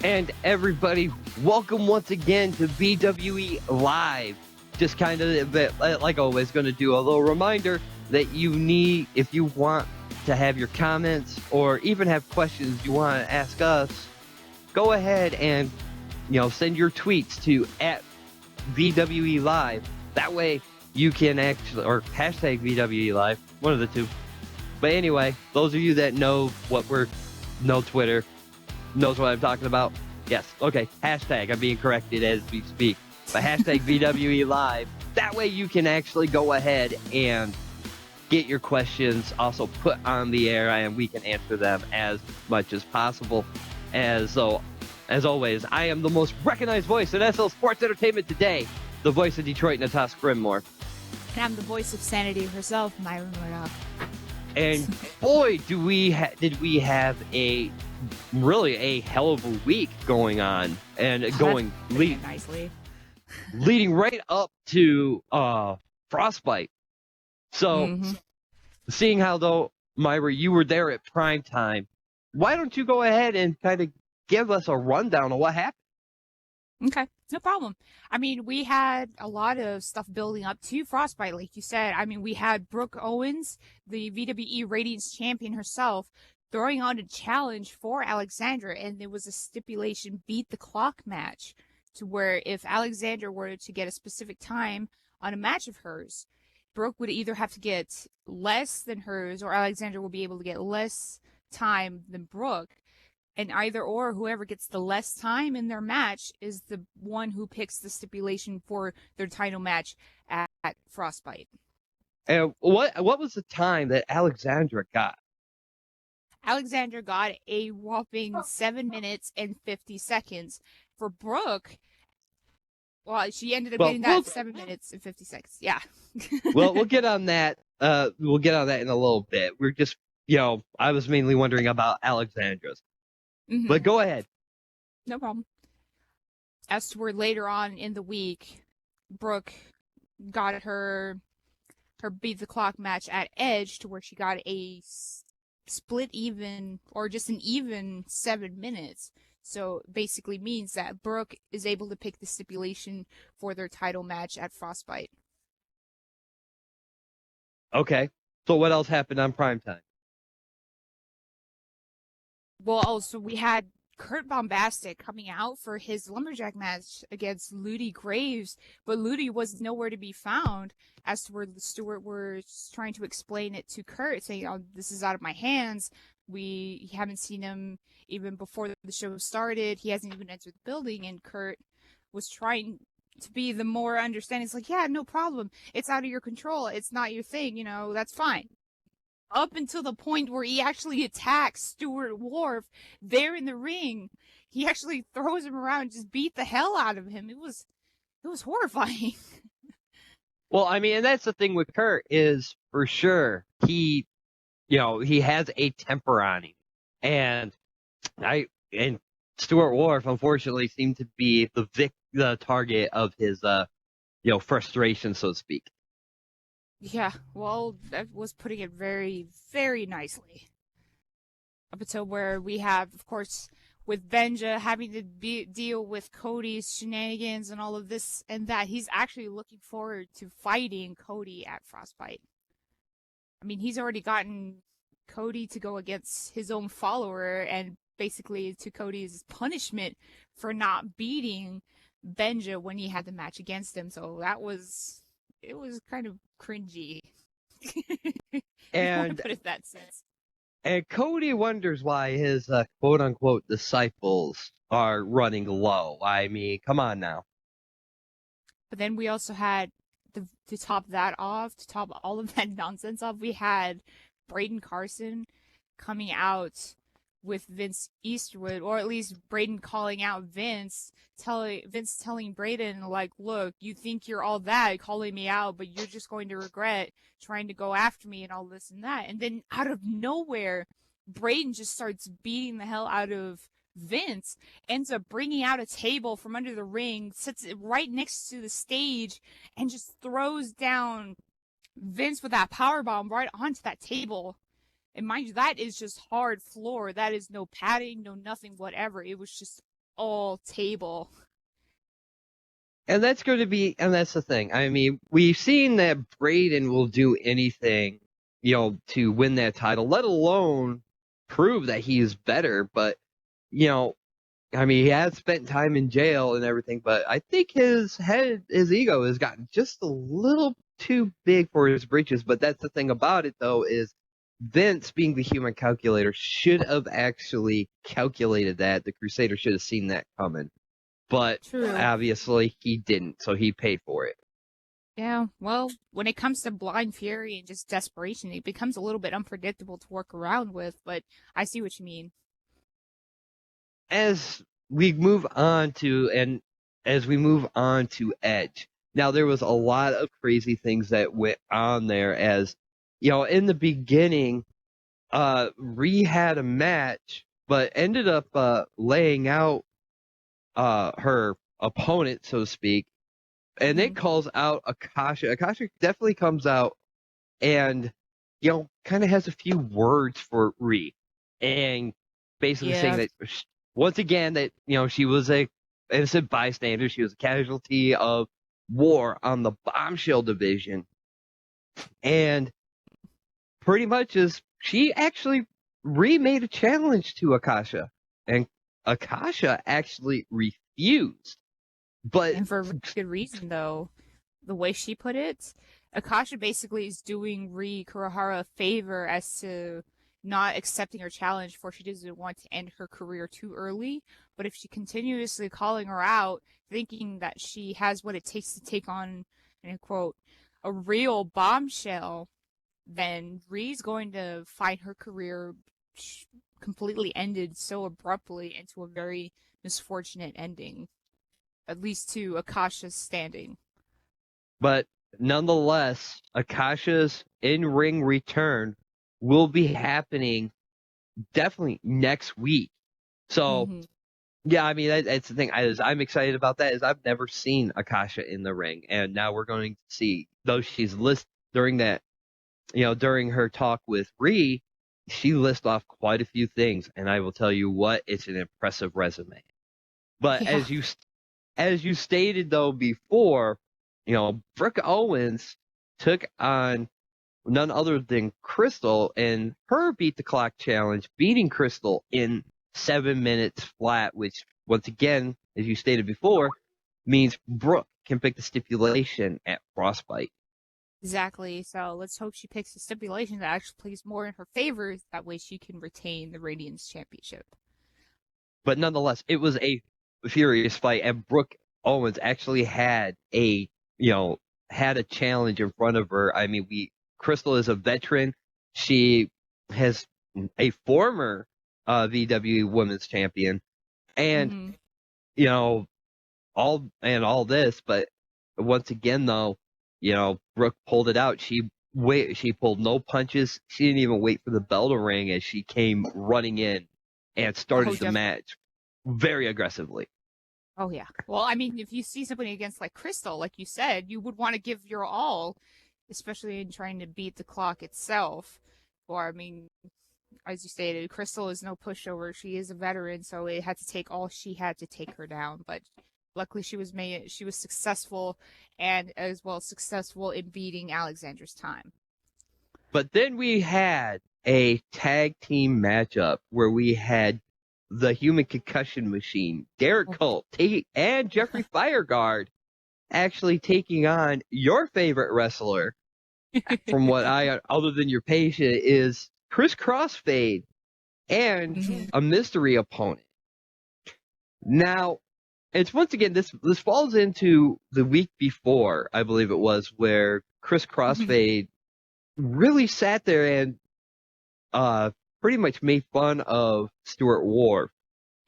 And everybody, welcome once again to VWE Live. Just kind of, like always, going to do a little reminder that you need, if you want to have your comments or even have questions you want to ask us, go ahead and, send your tweets to @VWE Live. That way you can actually, or hashtag VWE Live, one of the two. But anyway, those of you that know know Twitter, knows what I'm talking about. Yes, okay, hashtag, I'm being corrected as we speak. But hashtag VWE Live. That way you can actually go ahead and get your questions also put on the air and we can answer them as much as possible. As always, I am the most recognized voice in SL Sports Entertainment today, the voice of Detroit, Natasha Grimmore. And I'm the voice of sanity herself, Myra Murdoch. And boy, did we have a hell of a week going on and nicely, leading right up to Frostbite. So, seeing how though, Myra, you were there at prime time, why don't you go ahead and kind of give us a rundown of what happened? Okay, no problem. I mean, we had a lot of stuff building up to Frostbite, like you said. I mean, we had Brooke Owens, the VWE Ratings champion herself, throwing out a challenge for Alexandra, and there was a stipulation beat the clock match, to where if Alexandra were to get a specific time on a match of hers, Brooke would either have to get less than hers, or Alexandra will be able to get less time than Brooke. And either or, whoever gets the less time in their match is the one who picks the stipulation for their title match at Frostbite. And what was the time that Alexandra got? Alexandra got a whopping 7 minutes and 50 seconds. For Brooke, well, she ended up getting that 7 minutes and 50 seconds. Yeah. Well, we'll get on that. We'll get on that in a little bit. We're just, I was mainly wondering about Alexandra's. But go ahead. No problem. As to where later on in the week, Brooke got her beat the clock match at Edge, to where she got a split even, or just an even 7 minutes. So basically means that Brooke is able to pick the stipulation for their title match at Frostbite. Okay. So what else happened on primetime? Well, also we had Kurt Bombastic coming out for his lumberjack match against Ludi Graves, but Ludi was nowhere to be found, as to where the Stewart was trying to explain it to Kurt, saying, "Oh, this is out of my hands. We haven't seen him even before the show started. He hasn't even entered the building." And Kurt was trying to be the more understanding. It's like, yeah, no problem. It's out of your control. It's not your thing. That's fine. Up until the point where he actually attacks Stuart Wharf there in the ring. He actually throws him around and just beat the hell out of him. It was horrifying. Well, I mean, and that's the thing with Kurt, is for sure he has a temper on him. And Stuart Wharf unfortunately seemed to be the target of his frustration, so to speak. Yeah, well, that was putting it very, very nicely. Up until where we have, of course, with Benja having to deal with Cody's shenanigans and all of this and that. He's actually looking forward to fighting Cody at Frostbite. I mean, he's already gotten Cody to go against his own follower, and basically to Cody's punishment for not beating Benja when he had the match against him. So it was kind of cringy. And put it that sense. And Cody wonders why his quote unquote disciples are running low. I mean, come on now. But then we also had to top all of that nonsense off, we had Braden Carson coming out with Vince Eastwood, or at least Braden calling out Vince telling Braden, like, look, you think you're all that, calling me out, but you're just going to regret trying to go after me and all this and that. And then out of nowhere, Braden just starts beating the hell out of Vince, ends up bringing out a table from under the ring, sits it right next to the stage, and just throws down Vince with that power bomb right onto that table. And mind you, that is just hard floor. That is no padding, no nothing, whatever. It was just all table. And that's going to be, and that's the thing. I mean, we've seen that Braden will do anything, to win that title, let alone prove that he is better. But, you know, I mean, he has spent time in jail and everything, but I think his ego has gotten just a little too big for his britches. But that's the thing about it, though, is Vince, being the human calculator, should have actually calculated that. The Crusader should have seen that coming. But True. obviously he didn't, so he paid for it. Yeah, well, when it comes to blind fury and just desperation, it becomes a little bit unpredictable to work around with, but I see what you mean. As we move on to Edge, now there was a lot of crazy things that went on there. As in the beginning, Rhea had a match, but ended up laying out her opponent, so to speak, and it calls out Akasha. Akasha definitely comes out and kind of has a few words for Rhea, and basically saying Yeah, that once again that she was a innocent bystander, she was a casualty of war on the Bombshell division, and pretty much is she actually remade a challenge to Akasha, and Akasha actually refused. But and for a really good reason, though. The way she put it, Akasha basically is doing Ri Kurahara a favor as to not accepting her challenge, for she doesn't want to end her career too early. But if she continuously calling her out, thinking that she has what it takes to take on, and I quote, a real bombshell, then Ri's going to find her career completely ended so abruptly into a very misfortunate ending, at least to Akasha's standing. But nonetheless, Akasha's in-ring return will be happening definitely next week. So, Mm-hmm. yeah, I mean, that's the thing. I'm excited about that. Is I've never seen Akasha in the ring, and now we're going to see. Though she's listed during that, during her talk with Ree, she lists off quite a few things, and I will tell you what, it's an impressive resume. But Yeah. as you stated though before, Brooke Owens took on none other than Crystal in her beat the clock challenge, beating Crystal in 7 minutes flat, which once again, as you stated before, means Brooke can pick the stipulation at Frostbite. Exactly. So let's hope she picks a stipulation that actually plays more in her favor. That way she can retain the Radiance Championship. But nonetheless, it was a furious fight, and Brooke Owens actually you know, had a challenge in front of her. I mean, Crystal is a veteran. She has a former VWE Women's Champion, and Mm-hmm. you know, all this. But once again, though, Brooke pulled it out. She pulled no punches. She didn't even wait for the bell to ring as she came running in and Oh, started the definitely. match very aggressively. Oh, yeah. Well, I mean, if you see somebody against like Crystal, like you said, you would want to give your all, especially in trying to beat the clock itself. Or, I mean, as you stated, Crystal is no pushover. She is a veteran, so it had to take all she had to take her down. But luckily, she was successful, and as well successful in beating Alexander's time. But then we had a tag team matchup where we had the Human Concussion Machine, Derek Oh. Colt, and Jeffrey Fireguard actually taking on your favorite wrestler, from what other than your patient, is Chris Crossfade and Mhm. a mystery opponent. Now, it's once again, this falls into the week before, I believe it was, where Chris Crossfade really sat there and uh pretty much made fun of Stuart Ward.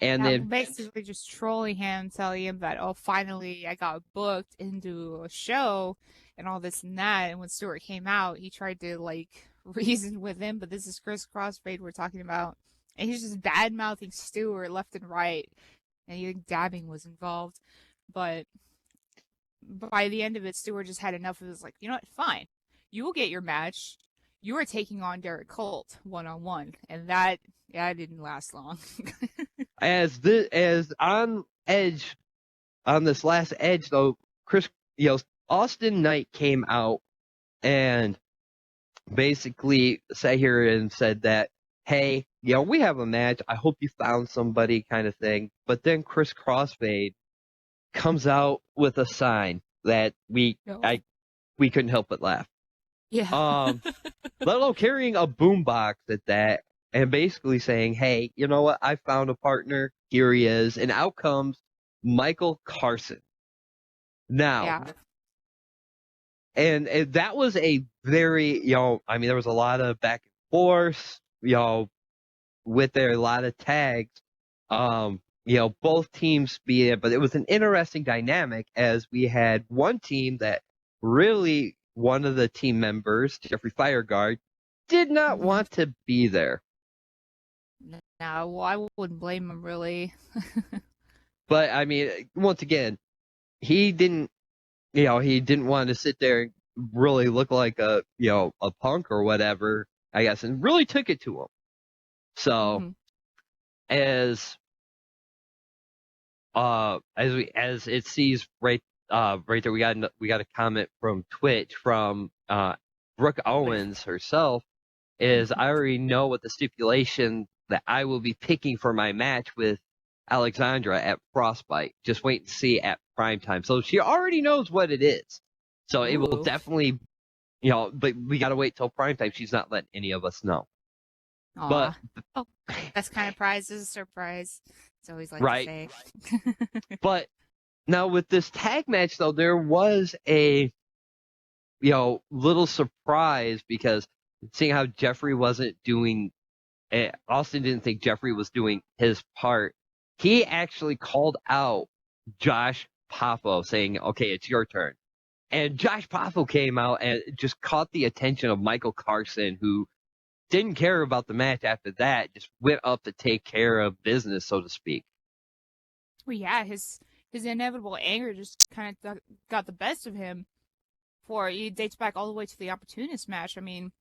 And Yeah, then basically just trolling him, telling him that, oh, finally I got booked into a show and all this and that. And when Stewart came out, he tried to like reason with him, but this is Chris Crossfade we're talking about. And he's just bad mouthing Stewart left and right. And I think dabbing was involved. But by the end of it, Stewart just had enough of it. Was like, you know what, fine. You will get your match. You are taking on Derek Colt one on one. And that didn't last long. as on Edge on this last Edge though, Austin Knight came out and basically sat here and said that, hey, we have a match. I hope you found somebody, kind of thing. But then Chris Crossfade comes out with a sign that we couldn't help but laugh. Yeah. Let alone carrying a boombox at that, and basically saying, hey, you know what? I found a partner. Here he is. And out comes Michael Carson. Now, Yeah. and that was a very, there was a lot of back and forth, with there, a lot of tags. Both teams beat it, but it was an interesting dynamic as we had one team that really, one of the team members, Jeffrey Fireguard, did not want to be there. No, well, I wouldn't blame him really. But I mean, once again, he didn't want to sit there and really look like a punk or whatever, I guess, and really took it to him. So as it sees right there, we got a comment from Twitch from Brooke Owens herself. Is I already know what the stipulation that I will be picking for my match with Alexandra at Frostbite. Just wait and see at primetime. So she already knows what it is. So it will definitely, but we got to wait till primetime. She's not letting any of us know. But that's kind of prize is a surprise. It's always like to say. But now with this tag match, though, there was a little surprise because seeing how Jeffrey wasn't doing, Austin didn't think Jeffrey was doing his part. He actually called out Josh Poffo, saying, "Okay, it's your turn." And Josh Poffo came out and just caught the attention of Michael Carson, who didn't care about the match after that, just went up to take care of business, so to speak. Well, yeah, his inevitable anger just kind of got the best of him. It dates back all the way to the Opportunist match. I mean,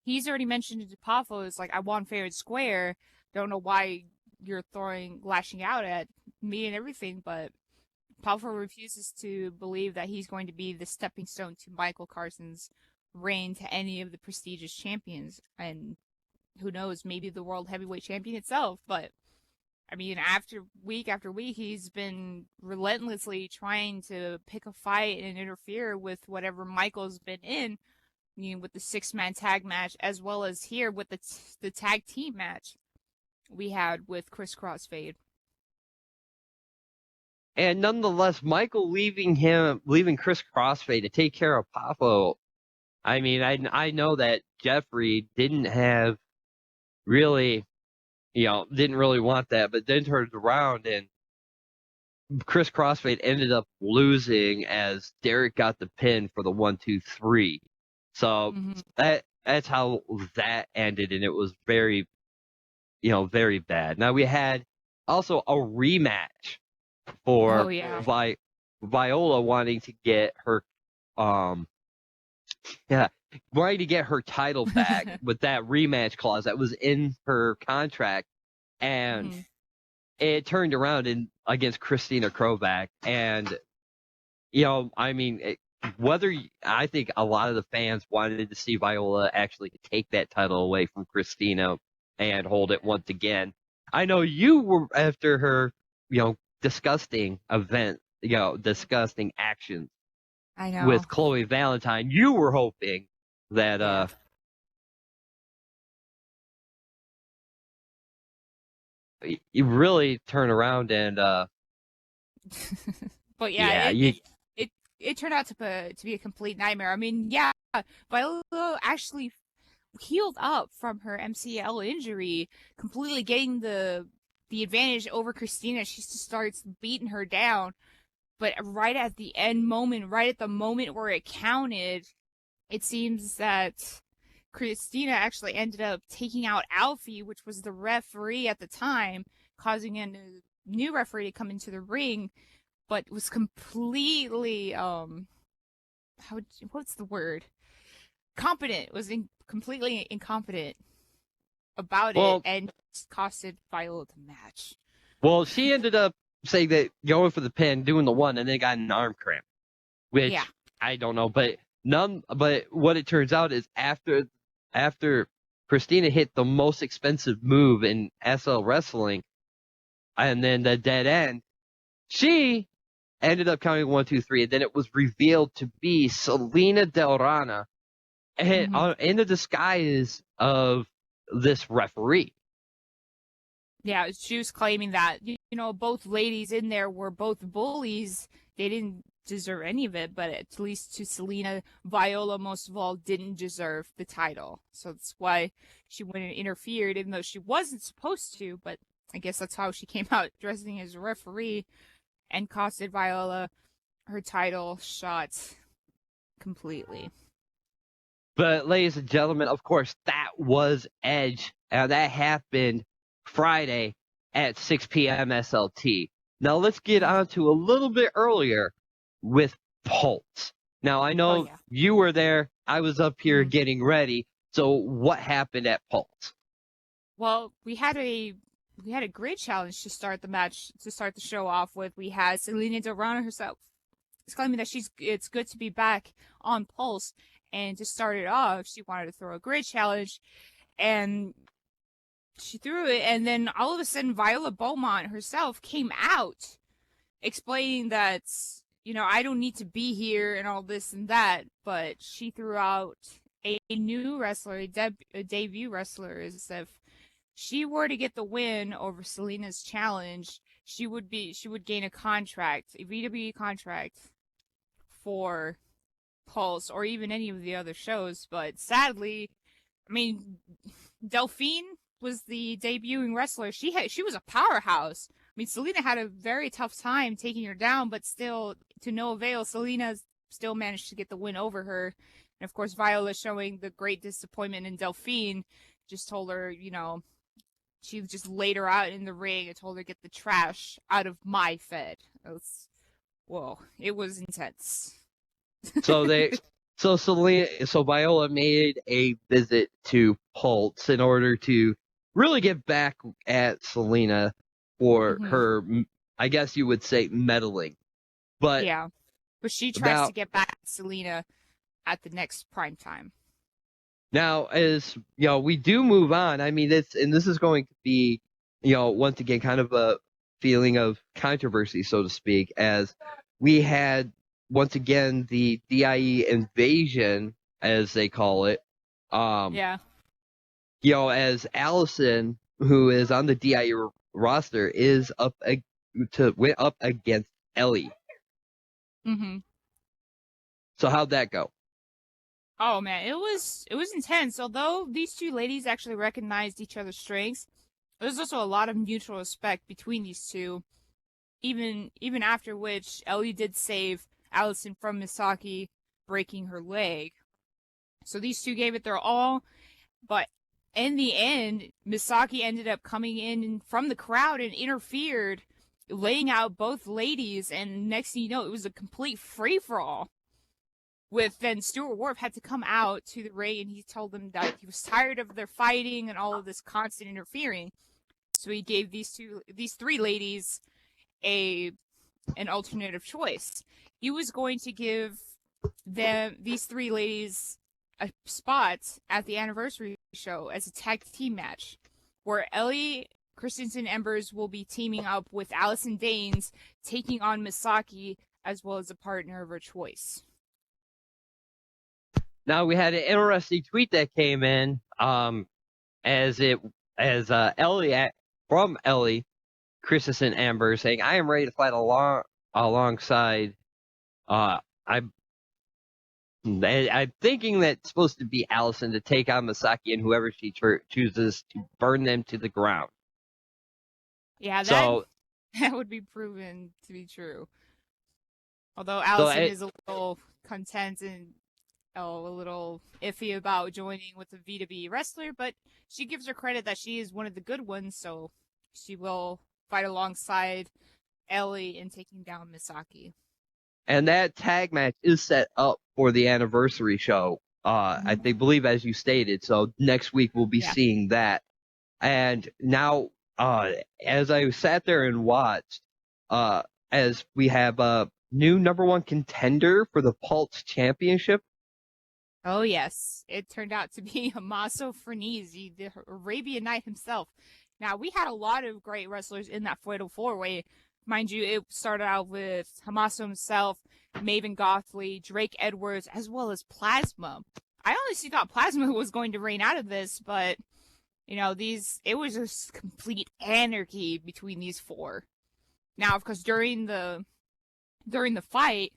he's already mentioned to Poffo, it's like, I won fair and square. Don't know why you're lashing out at me and everything, but Poffo refuses to believe that he's going to be the stepping stone to Michael Carson's reign to any of the prestigious champions. And who knows, maybe the world heavyweight champion itself. But I mean, after week, he's been relentlessly trying to pick a fight and interfere with whatever Michael's been in, with the 6-man tag match, as well as here with the tag team match we had with Chris Crossfade. And nonetheless, Michael leaving Chris Crossfade to take care of Poffo. I mean, I know that Jeffrey didn't have really, didn't really want that, but then turned around and Chris Crossfade ended up losing as Derek got the pin for the 1-2-3. So that's how that ended, and it was very, very bad. Now we had also a rematch for Viola wanting to get her title back with that rematch clause that was in her contract, and it turned around against Christina Krovac. And I mean, I think a lot of the fans wanted to see Viola actually take that title away from Christina and hold it once again. I know you were, after her disgusting disgusting actions with Chloe Valentine, you were hoping that you really turn around and but it turned out to be a complete nightmare. I mean, Viola actually healed up from her MCL injury, completely getting the advantage over Christina. She starts beating her down, but right at the moment where it counted, it seems that Christina actually ended up taking out Alfie, which was the referee at the time, causing a new referee to come into the ring, but was completely what's the word? Competent. Was completely incompetent. about it, Well, and it's costed Viola the match. well, she ended up saying that going for the pin, doing the one, and then got an arm cramp, Yeah. which I don't know, but But what it turns out is after Christina hit the most expensive move in SL wrestling, and then the dead end, she ended up counting 1, 2, 3, and then it was revealed to be Selena Del Rana Hmm. in the disguise of this referee. Yeah, she was claiming that, both ladies in there were both bullies. They didn't deserve any of it, but at least to Selena, Viola, most of all, didn't deserve the title. So that's why she went and interfered, even though she wasn't supposed to. But I guess that's how she came out dressing as a referee and costed Viola her title shot completely. But, ladies and gentlemen, of course, that was Edge, and that happened Friday at 6 p.m. SLT. Now, let's get on to a little bit earlier with Pulse. Now, I Oh, know yeah. you were there. I was up here Mhm. getting ready. So, what happened at Pulse? Well, we had a great challenge to start the match, to start the show off with. We had Selena Dorana herself claiming that it's good to be back on Pulse, and to start it off, she wanted to throw a grid challenge, and she threw it, and then all of a sudden, Viola Beaumont herself came out, explaining that I don't need to be here and all this and that, but she threw out a new wrestler, a debut wrestler, as if she were to get the win over Selena's challenge, she would gain a contract, a VWE contract for Pulse or even any of the other shows. But sadly, I mean, Delphine was the debuting wrestler. She was a powerhouse. I mean, Selena had a very tough time taking her down, but still, to no avail. Selena still managed to get the win over her. And of course, Viola, showing the great disappointment in Delphine, just told her, she just laid her out in the ring and told her, "Get the trash out of my Fed." Whoa, it was intense. So so Viola made a visit to Pulse in order to really get back at Selena for Hmm. her, I guess you would say, meddling. But Yeah, but she tries now, to get back at Selena at the next prime time. now as we do move on. I mean, this is going to be, once again, kind of a feeling of controversy, so to speak, as we had once again the DIE invasion, as they call it. Um, Yeah. as Allison, who is on the DIE roster, is went up against Ellie. Hmm. So how'd that go? Oh man, it was intense. Although these two ladies actually recognized each other's strengths, there's also a lot of mutual respect between these two. Even after which, Ellie did save Allison from Misaki breaking her leg. So these two gave it their all, but in the end, Misaki ended up coming in from the crowd and interfered, laying out both ladies, and next thing you know, it was a complete free for all. With then Stuart Wharf had to come out to the ring, and he told them that he was tired of their fighting and all of this constant interfering. So he gave these three ladies a an alternative choice. He was going to give these three ladies a spot at the anniversary show as a tag team match, where Ellie Christensen Embers will be teaming up with Allison Danes, taking on Misaki as well as a partner of her choice. Now we had an interesting tweet that came in, as it as Ellie from Ellie Christensen Amber saying, "I am ready to fight alongside." I'm thinking that it's supposed to be Allison to take on Misaki and whoever she chooses to burn them to the ground. Yeah, that So that would be proven to be true. Although so Allison it, is a little content and a little iffy about joining with a VWE wrestler, but she gives her credit that she is one of the good ones, so she will fight alongside Ellie in taking down Misaki. and that tag match is set up for the anniversary show. I believe, as you stated. So next week we'll be Yeah. seeing that. And now, as I sat there and watched, as we have a new number one contender for the Pulse Championship. Oh yes, it turned out to be Tommaso Farnese, the Arabian Knight himself. Now we had a lot of great wrestlers in that fatal four-way. Mind you, it started out with Tommaso himself, Maven Gothley, Drake Edwards, as well as Plasma. I honestly thought Plasma was going to reign out of this, but it was just complete anarchy between these four. Now, of course, during the fight,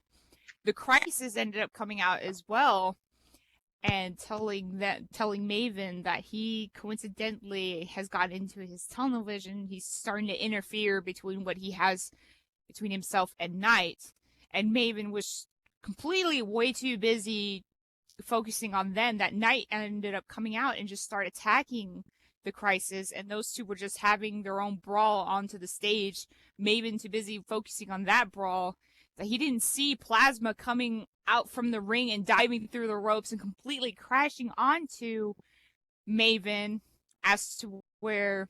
the Crisis ended up coming out as well and telling Maven that he coincidentally has got into his tunnel vision. He's starting to interfere between what he has between himself and Knight, and Maven was completely way too busy focusing on them that Knight ended up coming out and just start attacking the Crisis, and those two were just having their own brawl onto the stage. Maven too busy focusing on that brawl that he didn't see Plasma coming out from the ring and diving through the ropes and completely crashing onto Maven as to where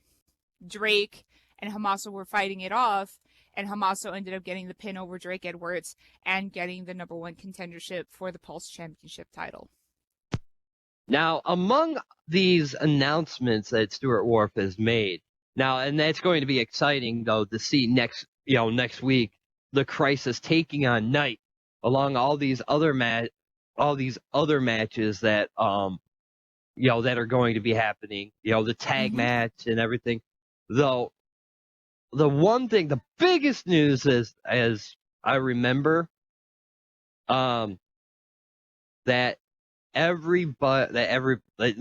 Drake and Tommaso were fighting it off, and Tommaso ended up getting the pin over Drake Edwards and getting the number one contendership for the Pulse Championship title. Now, among these announcements that Stuart Wharf has made, now, and that's going to be exciting though to see next week, the Crisis taking on Knight, along all these other matches that that are going to be happening, the tag match and everything. Though the biggest news is, as I remember, the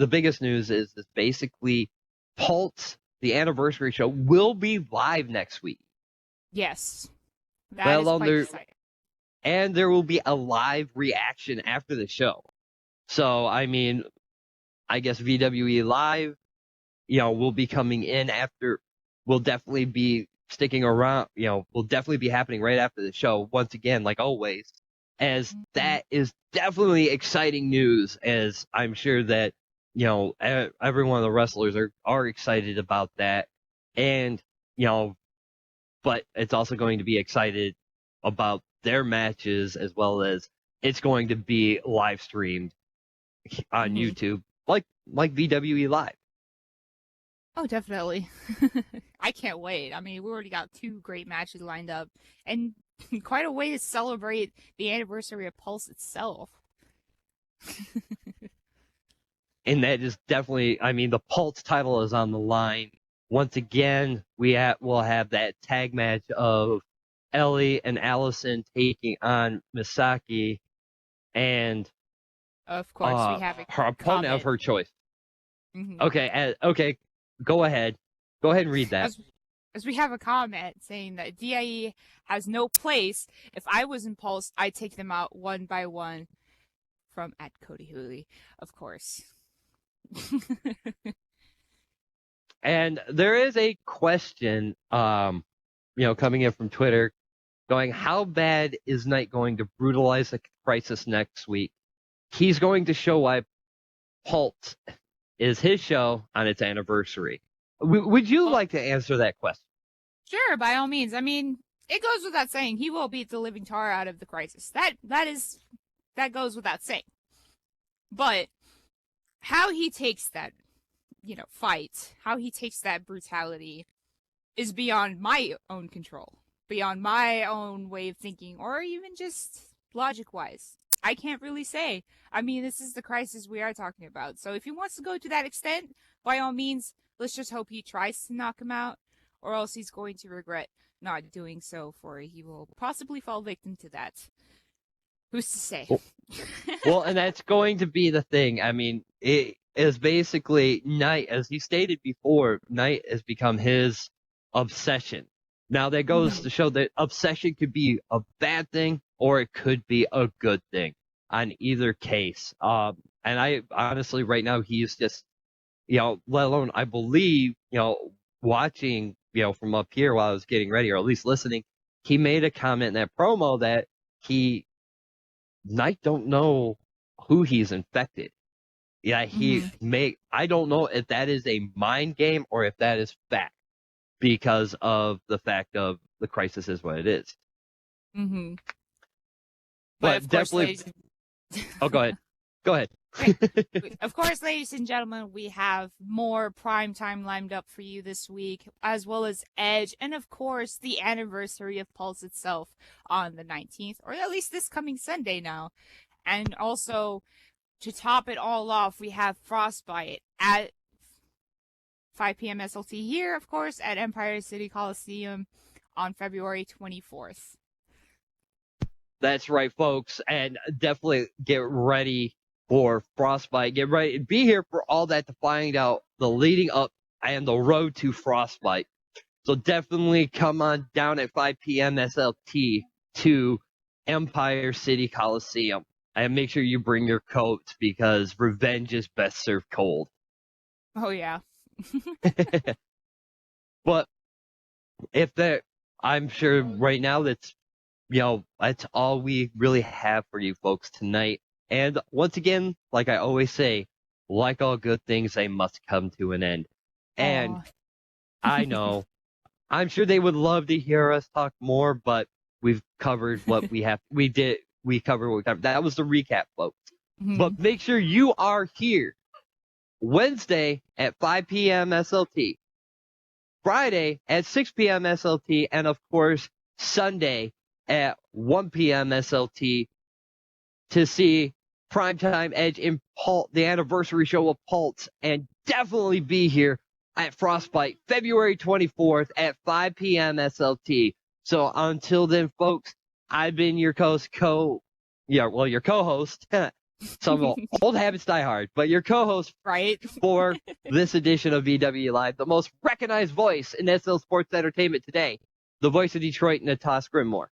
biggest news is basically Pulse, the anniversary show, will be live next week. Yes. That is quite exciting. And there will be a live reaction after the show. So, I mean, I guess VWE Live, will be coming in after, will definitely be sticking around, will definitely be happening right after the show, once again, like always, as that is definitely exciting news, as I'm sure that, every one of the wrestlers are excited about that. And, but it's also going to be excited about their matches, as well as it's going to be live streamed on YouTube, like VWE Live. Oh, definitely. I can't wait. I mean, we already got 2 great matches lined up, and quite a way to celebrate the anniversary of Pulse itself. And that is definitely, I mean, the Pulse title is on the line. Once again, we'll have that tag match of Ellie and Allison taking on Misaki, and of course we have her opponent of her choice. Mm-hmm. Okay, go ahead and read that. As we have a comment saying that DIE has no place. If I was in Pulse, I'd take them out one by one. From @CodyHooley, of course. And there is a question, coming in from Twitter, going, how bad is Knight going to brutalize the Crisis next week? He's going to show why Pulse is his show on its anniversary. Would you like to answer that question? Sure, by all means. I mean, it goes without saying he will beat the living tar out of the Crisis. That goes without saying. But how he takes that, fight, how he takes that brutality is beyond my own control, beyond my own way of thinking, or even just logic-wise. I can't really say. I mean, this is the Crisis we are talking about. So if he wants to go to that extent, by all means, let's just hope he tries to knock him out, or else he's going to regret not doing so, for he will possibly fall victim to that. Who's to say? Well, and that's going to be the thing. I mean, it is basically Knight, as he stated before, Knight has become his obsession. Now, that goes to show that obsession could be a bad thing, or it could be a good thing on either case. And I honestly, right now, he's just, let alone, I believe, watching, from up here while I was getting ready, or at least listening, he made a comment in that promo that Knight don't know who he's infected. Yeah, I don't know if that is a mind game or if that is fact because of the fact of the crisis is what it is. Mm-hmm. But But of course, definitely. ladies. Oh, go ahead. Go ahead. Of course, ladies and gentlemen, we have more prime time lined up for you this week, as well as Edge, and of course, the anniversary of Pulse itself on the 19th, or at least this coming Sunday now. And also, to top it all off, we have Frostbite at 5 p.m. SLT here, of course, at Empire City Coliseum on February 24th. That's right, folks. And definitely get ready for Frostbite. Get ready. Be here for all that to find out the leading up and the road to Frostbite. So definitely come on down at 5 p.m. SLT to Empire City Coliseum. And make sure you bring your coats because revenge is best served cold. Oh, yeah. But if that, I'm sure right now that's all we really have for you folks tonight. And once again, like I always say, like all good things, they must come to an end. And I know, I'm sure they would love to hear us talk more, but we've covered what we have. We covered what we covered. That was the recap, folks. Mm-hmm. But make sure you are here Wednesday at 5 p.m. SLT, Friday at 6 p.m. SLT, and of course, Sunday at 1 p.m. SLT to see Primetime Edge in the anniversary show of Pulse, and definitely be here at Frostbite February 24th at 5 p.m. SLT. So until then, folks, I've been your your co-host. Some old habits die hard, but your co-host right for this edition of VWE Live, the most recognized voice in SL Sports Entertainment today, the voice of Detroit, Natasha Grimmore.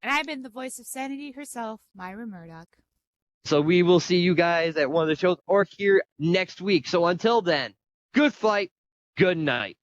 And I've been the voice of sanity herself, Myra Murdoch. So we will see you guys at one of the shows or here next week. So until then, good fight, good night.